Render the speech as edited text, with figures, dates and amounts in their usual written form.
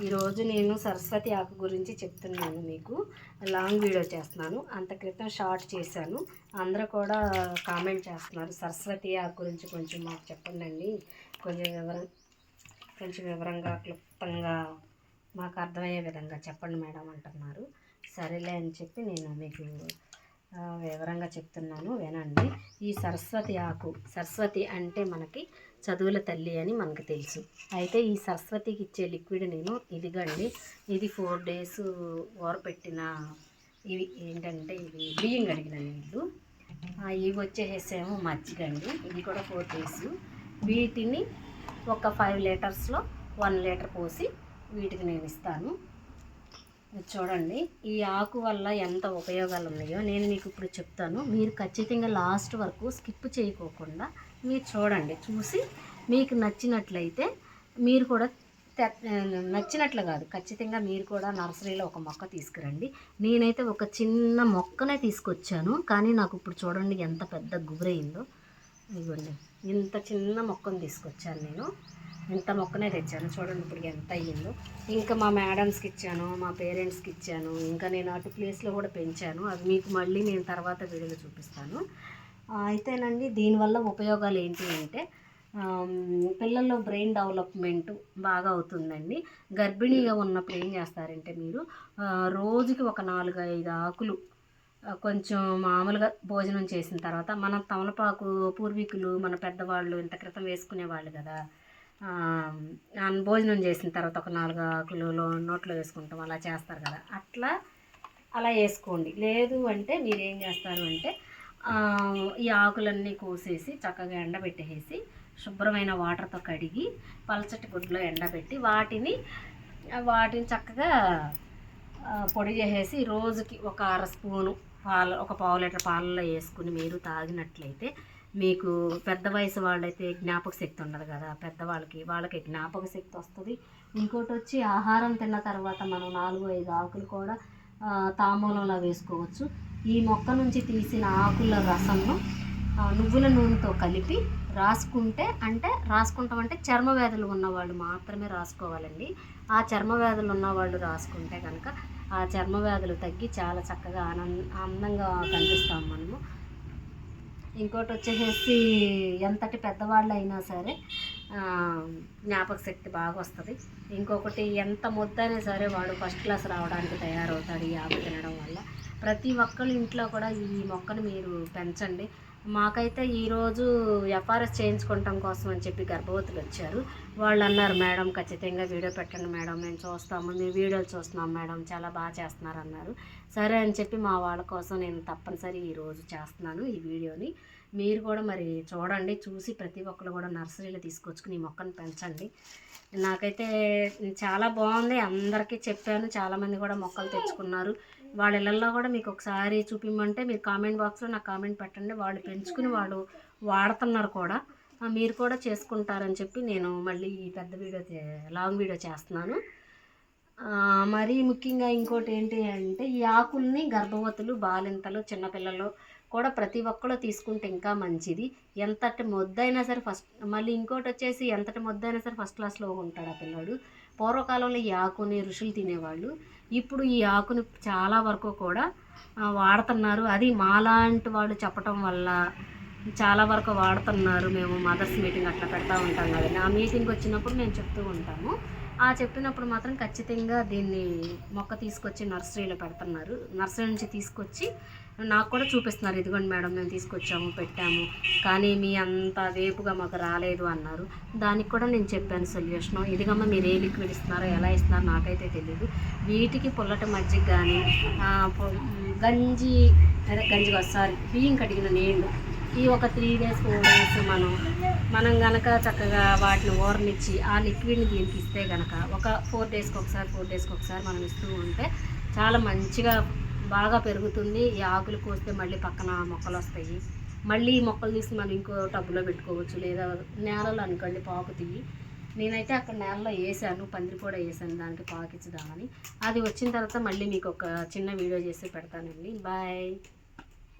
ఈరోజు నేను సరస్వతి ఆకు గురించి చెప్తున్నాను. మీకు లాంగ్ వీడియో చేస్తున్నాను. అంత క్రితం షార్ట్ చేశాను. అందరూ కూడా కామెంట్ చేస్తున్నారు, సరస్వతి ఆకు గురించి కొంచెం మాకు చెప్పండి, కొంచెం వివరంగా క్లుప్తంగా మాకు అర్థమయ్యే విధంగా చెప్పండి మేడం అంటున్నారు. సరేలే అని చెప్పి నేను మీకు వివరంగా చెప్తున్నాను, వినండి. ఈ సరస్వతి ఆకు, సరస్వతి అంటే మనకి చదువుల తల్లి అని మనకు తెలుసు. అయితే ఈ సరస్వతికి ఇచ్చే లిక్విడ్ నేను ఇదిగండి, ఇది 4 days ఊరపెట్టిన ఇవి ఏంటంటే ఇవి బియ్యం కడిగిన నీళ్ళు. ఇవి వచ్చేసేమో మజ్జిగండి, ఇది కూడా 4 days. వీటిని ఒక 5 లీటర్స్లో 1 లీటర్ పోసి వీటికి నేను ఇస్తాను. చూడండి, ఈ ఆకు వల్ల ఎంత ఉపయోగాలు ఉన్నాయో నేను మీకు ఇప్పుడు చెప్తాను. మీరు ఖచ్చితంగా లాస్ట్ వరకు స్కిప్ చేయకోకుండా మీరు చూడండి. చూసి మీకు నచ్చినట్లయితే మీరు కూడా నచ్చినట్లు కాదు, ఖచ్చితంగా మీరు కూడా నర్సరీలో ఒక మొక్క తీసుకురండి. నేనైతే ఒక చిన్న మొక్కనే తీసుకొచ్చాను, కానీ నాకు ఇప్పుడు చూడండి ఎంత పెద్ద గుబురైందో. ఇదిగోండి, ఇంత చిన్న మొక్కను తీసుకొచ్చాను నేను. ఇంత మొక్కనే తెచ్చాను, చూడండి ఇప్పుడు ఎంత అయ్యిందో. ఇంకా మా మేడమ్స్కి ఇచ్చాను, మా పేరెంట్స్కి ఇచ్చాను, ఇంకా నేను అటు ప్లేస్లో కూడా పెంచాను. అది మీకు మళ్ళీ నేను తర్వాత వీడియోలో చూపిస్తాను. అయితేనండి, దీనివల్ల ఉపయోగాలు ఏంటి అంటే పిల్లల్లో బ్రెయిన్ డెవలప్మెంట్ బాగా అవుతుందండి. గర్భిణీగా ఉన్నప్పుడు ఏం చేస్తారంటే మీరు రోజుకి ఒక 4-5 ఆకులు కొంచెం మామూలుగా భోజనం చేసిన తర్వాత, మన తమలపాకు పూర్వీకులు మన పెద్దవాళ్ళు ఇంత క్రితం వేసుకునేవాళ్ళు కదా. భోజనం చేసిన తర్వాత ఒక 4 ఆకులు నోట్లో వేసుకుంటాం, అలా చేస్తారు కదా. అలా వేసుకోండి. లేదు అంటే మీరు ఏం చేస్తారు అంటే ఈ ఆకులన్నీ కోసేసి చక్కగా ఎండబెట్టేసి శుభ్రమైన వాటర్తో కడిగి పలచటి గుడ్లో ఎండబెట్టి వాటిని చక్కగా పొడి చేసేసి రోజుకి ఒక 1/2 స్పూను పాలు, ఒక 1/2 లీటర్ పాలలో వేసుకుని మీరు తాగినట్లయితే మీకు పెద్ద వయసు వాళ్ళైతే జ్ఞాపక శక్తి ఉండదు కదా, వాళ్ళకి జ్ఞాపక శక్తి వస్తుంది. ఇంకోటి వచ్చి ఆహారం తిన్న తర్వాత మనం 4-5 ఆకులు కూడా తాంబూలంలో వేసుకోవచ్చు. ఈ మొక్క నుంచి తీసిన ఆకుల రసంను నువ్వుల నూనెతో కలిపి రాసుకుంటామంటే చర్మ వ్యాధులు ఉన్నవాళ్ళు మాత్రమే రాసుకోవాలండి. ఆ చర్మ వ్యాధులు ఉన్నవాళ్ళు రాసుకుంటే కనుక ఆ చర్మ వ్యాధులు తగ్గి చాలా చక్కగా అందంగా కనిపిస్తాం మనము. ఇంకోటి వచ్చేసి ఎంతటి పెద్దవాళ్ళు అయినా సరే జ్ఞాపక శక్తి బాగా వస్తుంది. ఇంకొకటి ఎంత మొద్దైనా సరే వాడు ఫస్ట్ క్లాస్ రావడానికి తయారవుతాడు ఈ ఆకు తినడం వల్ల. ప్రతి ఒక్కళ్ళ ఇంట్లో కూడా ఈ మొక్కను మీరు పెంచండి. మాకైతే ఈరోజు FRS చేయించుకోవటం కోసం అని చెప్పి గర్భవతులు వచ్చారు. వాళ్ళు అన్నారు, మేడం ఖచ్చితంగా వీడియో పెట్టండి మేడం, మేము చూస్తాము, మీ వీడియోలు చూస్తున్నాం మేడం, చాలా బాగా చేస్తున్నారు అన్నారు. సరే అని చెప్పి మా వాళ్ళ కోసం నేను తప్పనిసరి ఈరోజు చేస్తున్నాను ఈ వీడియోని. మీరు కూడా మరి చూడండి, చూసి ప్రతి ఒక్కరు కూడా నర్సరీలో తీసుకొచ్చుకుని ఈ మొక్కను పెంచండి. నాకైతే చాలా బాగుంది, అందరికీ చెప్పాను, చాలామంది కూడా మొక్కలు తెచ్చుకున్నారు. వాళ్ళ ఇళ్ళల్లో కూడా మీకు ఒకసారి చూపించమంటే మీరు కామెంట్ బాక్స్లో నాకు కామెంట్ పెట్టండి. వాళ్ళు పెంచుకుని వాళ్ళు వాడుతున్నారు కూడా, మీరు కూడా చేసుకుంటారని చెప్పి నేను మళ్ళీ ఈ పెద్ద వీడియో లాంగ్ వీడియో చేస్తున్నాను. మరీ ముఖ్యంగా ఇంకోటి ఏంటి అంటే ఈ ఆకుల్ని గర్భవతులు, బాలింతలు, చిన్నపిల్లలు కూడా ప్రతి ఒక్కరు తీసుకుంటే ఇంకా మంచిది. ఎంతటి మొద్దైనా సరే మళ్ళీ ఇంకోటి వచ్చేసి ఎంతటి మొద్దైనా సరే ఫస్ట్ క్లాస్లో ఉంటాడు ఆ పిల్లాడు. పూర్వకాలంలో ఈ ఆకుని ఋషులు తినేవాళ్ళు. ఇప్పుడు ఈ ఆకుని చాలా వరకు కూడా వాడుతున్నారు. అది మాలాంటి వాళ్ళు చెప్పటం వల్ల చాలా వరకు వాడుతున్నారు. మేము మదర్స్ మీటింగ్ అట్లా పెడతా ఉంటాం కదండి, ఆ మీటింగ్కి వచ్చినప్పుడు మేము చెప్తూ ఉంటాము. చెప్పినప్పుడు మాత్రం ఖచ్చితంగా దీన్ని మొక్క తీసుకొచ్చి నర్సరీలో పెడుతున్నారు. నర్సరీ నుంచి తీసుకొచ్చి నాకు కూడా చూపిస్తున్నారు, ఇదిగోండి మేడం మేము తీసుకొచ్చాము, పెట్టాము, కానీ మీ అంత వేపుగా మాకు రాలేదు అన్నారు. దానికి కూడా నేను చెప్పాను సొల్యూషను. ఇదిగమ్మ మీరు ఏ లిక్విడ్ ఇస్తున్నారో ఎలా ఇస్తున్నారో నాకైతే తెలియదు. వీటికి పుల్లటి మజ్జిగ కానీ బియ్యం కడిగిన నీళ్ళు ఈ ఒక 3 days 4 days మనం గనక చక్కగా వాటిని ఊరనిచ్చి ఆ లిక్విడ్ని దీనికి ఇస్తే కనుక ఒక 4 daysకి ఒకసారి మనం ఇస్తూ ఉంటే చాలా మంచిగా బాగా పెరుగుతుంది. ఈ ఆకులు కోస్తే మళ్ళీ పక్కన మొక్కలు వస్తాయి. మళ్ళీ ఈ మొక్కలు తీసి మనం ఇంకో టబ్బులో పెట్టుకోవచ్చు, లేదా నేలలో అనుకోండి పాకుతాయి. నేనైతే అక్కడ నేలలో వేసాను, పందిరి కూడా వేసాను దానికి పాకించుదామని. అది వచ్చిన తర్వాత మళ్ళీ మీకు ఒక చిన్న వీడియో చేసి పెడతానండి. బాయ్.